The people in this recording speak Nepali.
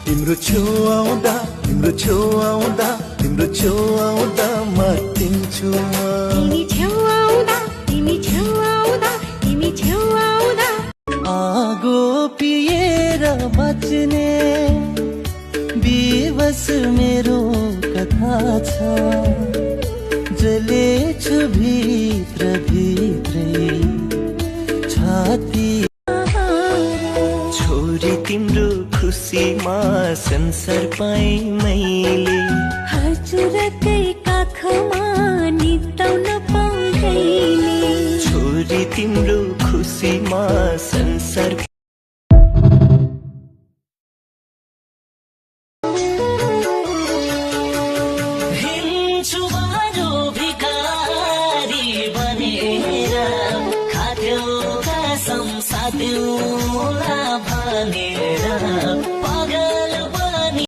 तिम्रो छेउ आउँदा तिम्रो छेउ आउँदा तिम्रो छेउ आउँदा मातिन्छु तिमी छेउ आउँदा तिमी छेउ आउँदा तिमी छेउ आउँदा आगो पिएर बच्ने बेबस मेरो कथा छ जलेछु भित्र भित्रै छाती छोरी तिम्रो खुसीमा संसार पाएँ मैले हजुरकै काखमा निदाउन पाउँदैले छोरी तिम्रो खुसीमा संसार हिँड्छु बारो भिखारी बनेर खाथ्यौ कसम साथ्यौला भने